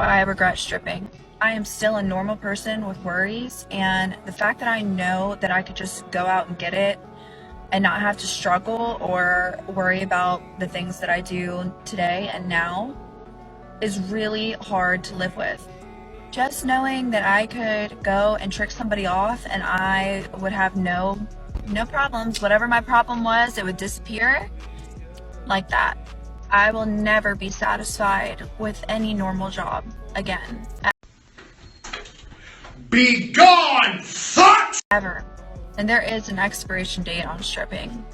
I regret stripping. I am still a normal person with worries, and the fact that I know that I could just go out and get it and not have to struggle or worry about the things that I do today and now is really hard to live with. Just knowing that I could go and trick somebody off and I would have no problems. Whatever my problem was, it would disappear like that. I will never be satisfied with any normal job again. Be gone, fuck! Ever. And there is an expiration date on stripping.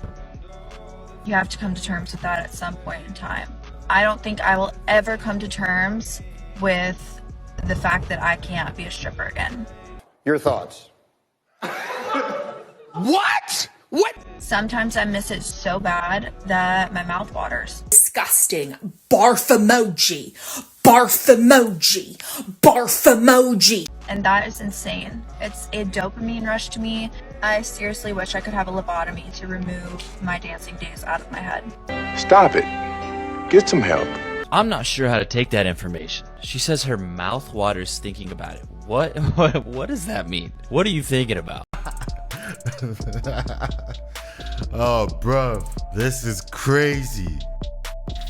You have to come to terms with that at some point in time. I don't think I will ever come to terms with the fact that I can't be a stripper again. Your thoughts? What? What? Sometimes I miss it so bad that my mouth waters. Disgusting. Barf emoji. Barf emoji. Barf emoji. And that is insane. It's a dopamine rush to me. I seriously wish I could have a lobotomy to remove my dancing days out of my head. Stop it. Get some help. I'm not sure how to take that information. She says her mouth waters thinking about it. What does that mean? What are you thinking about? Oh, bruv, this is crazy.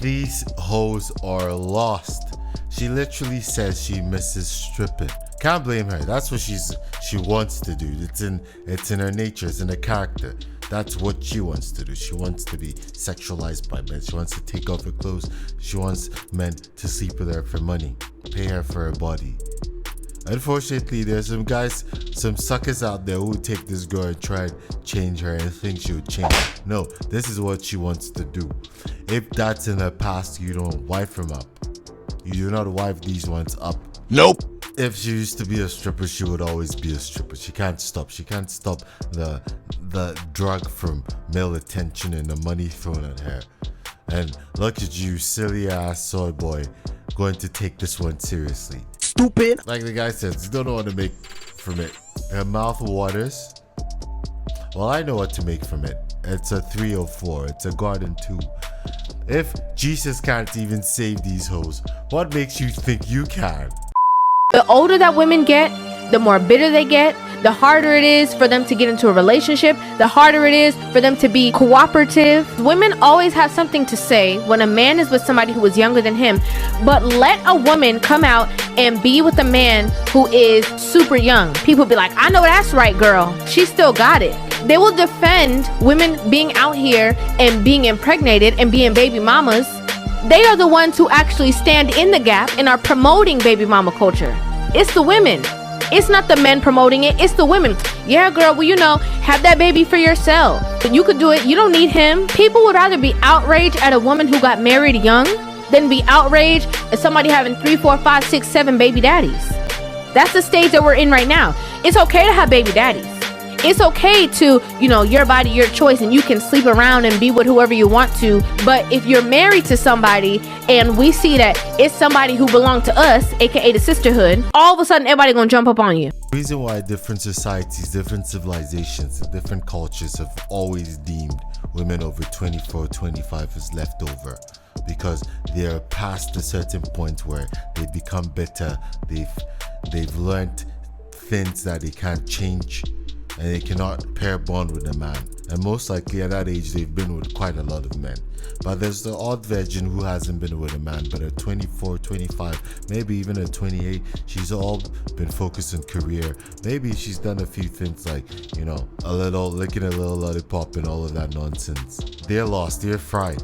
These hoes are lost. She literally says she misses stripping. Can't blame her. That's what she wants to do. It's in her nature. It's in her character. That's what she wants to do. She wants to be sexualized by men. She wants to take off her clothes. She wants men to sleep with her for money, pay her for her body. Unfortunately, there's some guys, some suckers out there who would take this girl and try and change her and think she would change. No, this is what she wants to do. If that's in her past, you don't wife them up. You do not wife these ones up. Nope. If she used to be a stripper, she would always be a stripper. She can't stop. She can't stop the drug from male attention and the money thrown at her. And look at you, silly ass soy boy, going to take this one seriously. Stupid. Like the guy says, you don't know what to make from it. Her mouth waters. Well, I know what to make from it. It's a 304. It's a garden 2. If Jesus can't even save these hoes, what makes you think you can? The older that women get, the more bitter they get, the harder it is for them to get into a relationship, the harder it is for them to be cooperative. Women always have something to say when a man is with somebody who is younger than him, but let a woman come out and be with a man who is super young. People be like, I know that's right, girl. She still got it. They will defend women being out here and being impregnated and being baby mamas. They are the ones who actually stand in the gap and are promoting baby mama culture. It's the women. It's not the men promoting it. It's the women. Yeah, girl, well, you know, have that baby for yourself. You could do it. You don't need him. People would rather be outraged at a woman who got married young than be outraged at somebody having 3, 4, 5, 6, 7 baby daddies. That's the stage that we're in right now. It's okay to have baby daddies. It's okay to, you know, your body, your choice, and you can sleep around and be with whoever you want to. But if you're married to somebody and we see that it's somebody who belongs to us, aka the sisterhood, all of a sudden everybody gonna jump up on you. The reason why different societies, different civilizations, and different cultures have always deemed women over 24, 25 as leftover, because they're past a certain point where they become bitter. They've learned things that they can't change, and they cannot pair bond with a man. And most likely at that age they've been with quite a lot of men. But there's the odd virgin who hasn't been with a man, but at 24, 25, maybe even at 28, she's all been focused on career. Maybe she's done a few things like, you know, a little licking a little lollipop and all of that nonsense. They're lost, they're fried.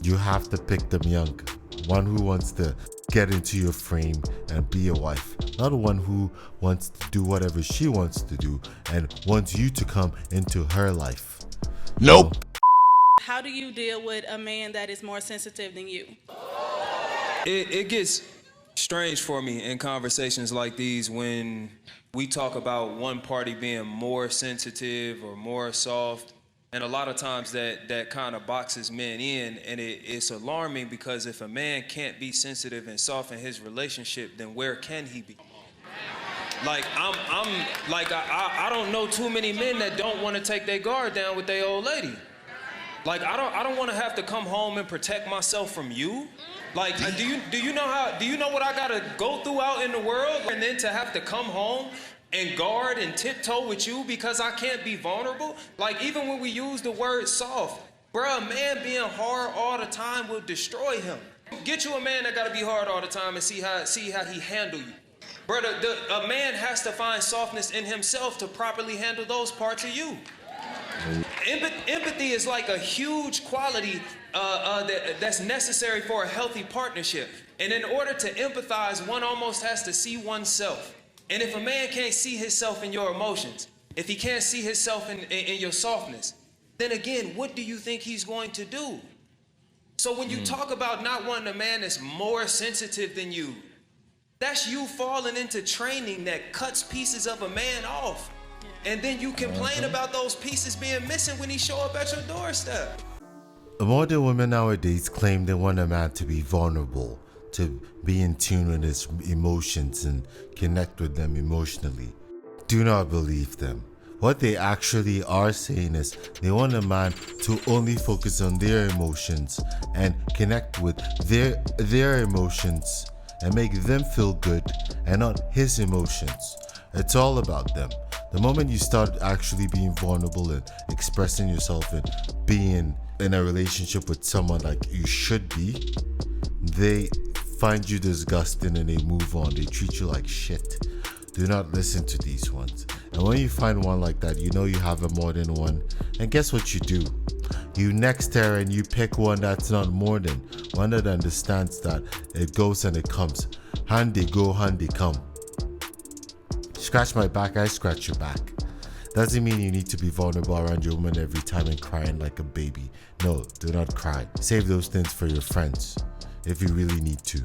You have to pick them young. One who wants to get into your frame and be a wife, not one who wants to do whatever she wants to do and wants you to come into her life. Nope. How do you deal with a man that is more sensitive than you? It gets strange for me in conversations like these when we talk about one party being more sensitive or more soft. And a lot of times that kind of boxes men in, and it's alarming, because if a man can't be sensitive and soft in his relationship, then where can he be? Like I don't know too many men that don't want to take their guard down with their old lady. Like I don't want to have to come home and protect myself from you. Like, do you know what I gotta go through out in the world, and then to have to come home and guard and tiptoe with you because I can't be vulnerable? Like, even when we use the word soft, bruh, a man being hard all the time will destroy him. Get you a man that gotta be hard all the time and see how he handle you. Brother, a man has to find softness in himself to properly handle those parts of you. Empathy is like a huge quality that's necessary for a healthy partnership. And in order to empathize, one almost has to see oneself. And if a man can't see himself in your emotions, if he can't see himself in your softness, then again, what do you think he's going to do? So when you talk about not wanting a man that's more sensitive than you, that's you falling into training that cuts pieces of a man off. And then you complain about those pieces being missing when he show up at your doorstep. Modern women nowadays claim they want a man to be vulnerable, to be in tune with his emotions and connect with them emotionally. Do not believe them. What they actually are saying is they want a man to only focus on their emotions and connect with their emotions and make them feel good and not his emotions. It's all about them. The moment you start actually being vulnerable and expressing yourself and being in a relationship with someone like you should be, they find you disgusting and they move on. They treat you like shit. Do not listen to these ones. And when you find one like that, you know you have a more than one. And guess what you do? You next her and you pick one that's not more than one, that understands that it goes and it comes. Handy go, handy come. Scratch my back, I scratch your back. Doesn't mean you need to be vulnerable around your woman every time and crying like a baby. No, do not cry. Save those things for your friends if you really need to.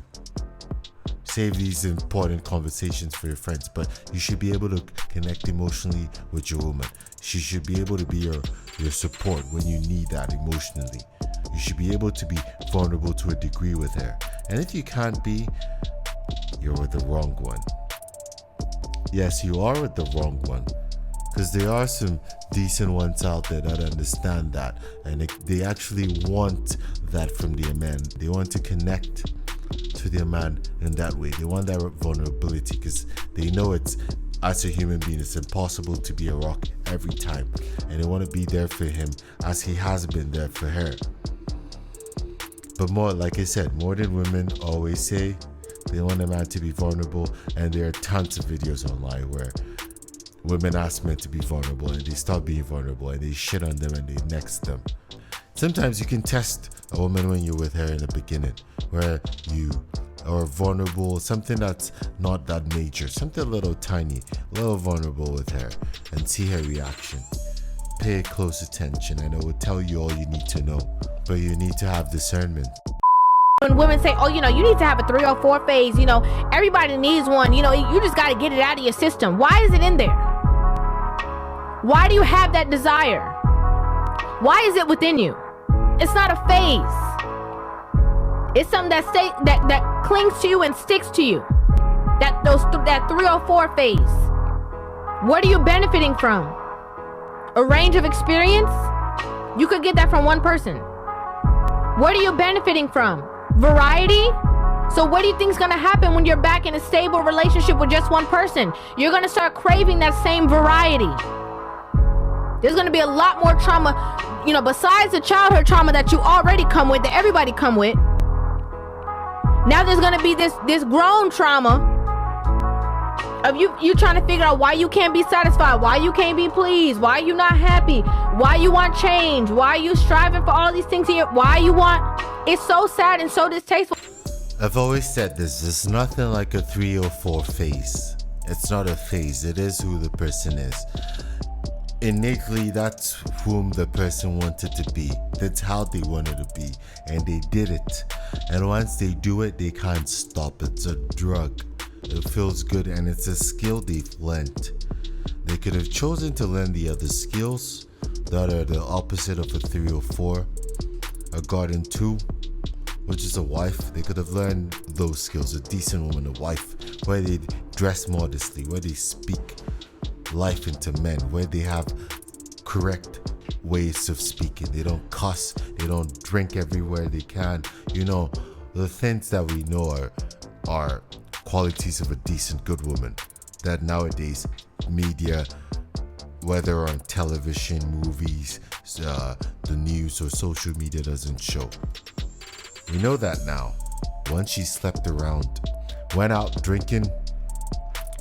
Save these important conversations for your friends, but you should be able to connect emotionally with your woman. She should be able to be your support when you need that emotionally. You should be able to be vulnerable to a degree with her. And if you can't be, you're with the wrong one. Yes, you are with the wrong one. Because there are some decent ones out there that understand that. And they actually want that from their man. They want to connect to their man in that way. They want that vulnerability because they know it's, as a human being, it's impossible to be a rock every time. And they want to be there for him as he has been there for her. But more, like I said, modern women always say they want a man to be vulnerable, and there are tons of videos online where women ask men to be vulnerable and they stop being vulnerable and they shit on them and they next them. Sometimes you can test a woman when you're with her in the beginning, where you are vulnerable, something that's not that major, something a little tiny, a little vulnerable with her, and see her reaction. Pay close attention and it will tell you all you need to know, but you need to have discernment. When women say, oh, you need to have a 304 phase, everybody needs one, you just got to get it out of your system. Why is it in there? Why do you have that desire? Why is it within you? It's not a phase. It's something that clings to you and sticks to you. That 304 phase. What are you benefiting from? A range of experience? You could get that from one person. What are you benefiting from? Variety? So what do you think is going to happen when you're back in a stable relationship with just one person? You're going to start craving that same variety. There's going to be a lot more trauma, besides the childhood trauma that you already come with, that everybody come with. Now there's going to be this grown trauma of you trying to figure out why you can't be satisfied, why you can't be pleased, why you not happy, why you want change, why you striving for all these things here, why you want. It's so sad and so distasteful. I've always said this, there's nothing like a 304 phase. It's not a phase, it is who the person is. Innately, that's whom the person wanted to be. That's how they wanted to be, and they did it. And once they do it, they can't stop. It's a drug. It feels good, and it's a skill they've learned. They could have chosen to learn the other skills that are the opposite of a 304, a garden 2, which is a wife. They could have learned those skills, a decent woman, a wife, where they dress modestly, where they speak life into men, where they have correct ways of speaking. They don't cuss, they don't drink everywhere they can, the things that we know are qualities of a decent, good woman that nowadays media, whether on television, movies, the news, or social media, doesn't show. We know that now. Once she slept around, went out drinking,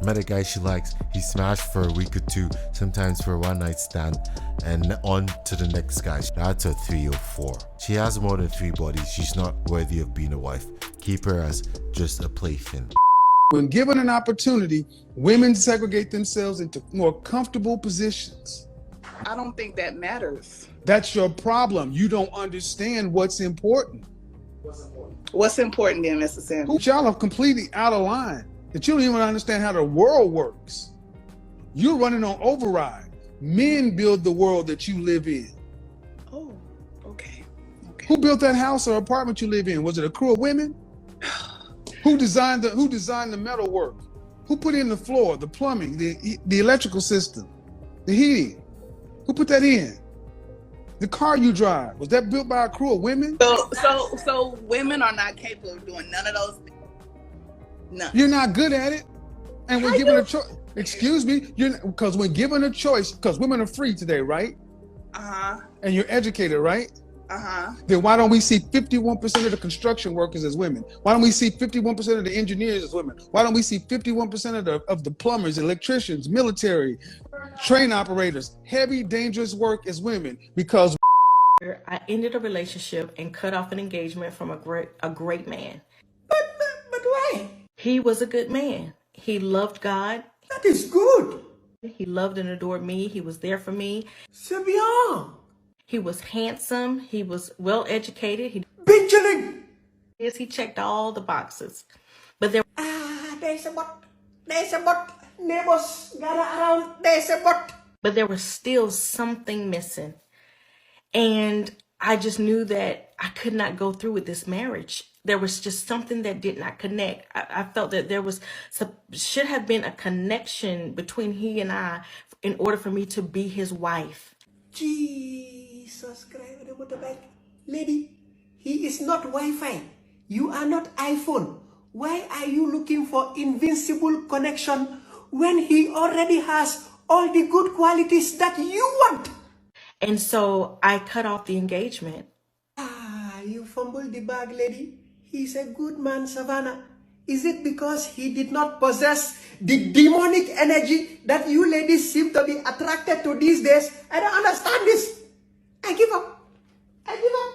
met a guy she likes, he smashed for a week or two, sometimes for a one night stand, and on to the next guy. That's a 304. She has more than 3 bodies. She's not worthy of being a wife. Keep her as just a plaything. When given an opportunity, women segregate themselves into more comfortable positions. I don't think that matters. That's your problem. You don't understand what's important. What's important then, Mr. Sanders? Y'all are completely out of line. That you don't even understand how the world works. You're running on override. Men build the world that you live in. Oh, okay. Who built that house or apartment you live in? Was it a crew of women? Who designed the metal work? Who put in the floor, the plumbing, the electrical system, the heating? Who put that in? The car you drive, was that built by a crew of women? So women are not capable of doing none of those things. No. You're not good at it. And when given a choice, excuse me, because when given a choice, because women are free today, right? Uh-huh. And you're educated, right? Uh-huh. Then why don't we see 51% of the construction workers as women? Why don't we see 51% of the engineers as women? Why don't we see 51% of the plumbers, electricians, military, train operators, heavy, dangerous work as women? Because I ended a relationship and cut off an engagement from a great man. But why? He was a good man. He loved God. That is good. He loved and adored me. He was there for me. C'est bien. He was handsome. He was well educated. Benjamin. Yes, he checked all the boxes. But there there's a but. There's a but. Neighbors gather around. There's a but. But there was still something missing. And I just knew that I could not go through with this marriage. There was just something that did not connect. I felt that there should have been a connection between he and I in order for me to be his wife. Jesus Christ, lady, he is not Wi-Fi. You are not iPhone. Why are you looking for invincible connection when he already has all the good qualities that you want? And so I cut off the engagement. You fumbled the bag, lady. He's a good man, Savannah. Is it because he did not possess the demonic energy that you ladies seem to be attracted to these days? I don't understand this. I give up. I give up.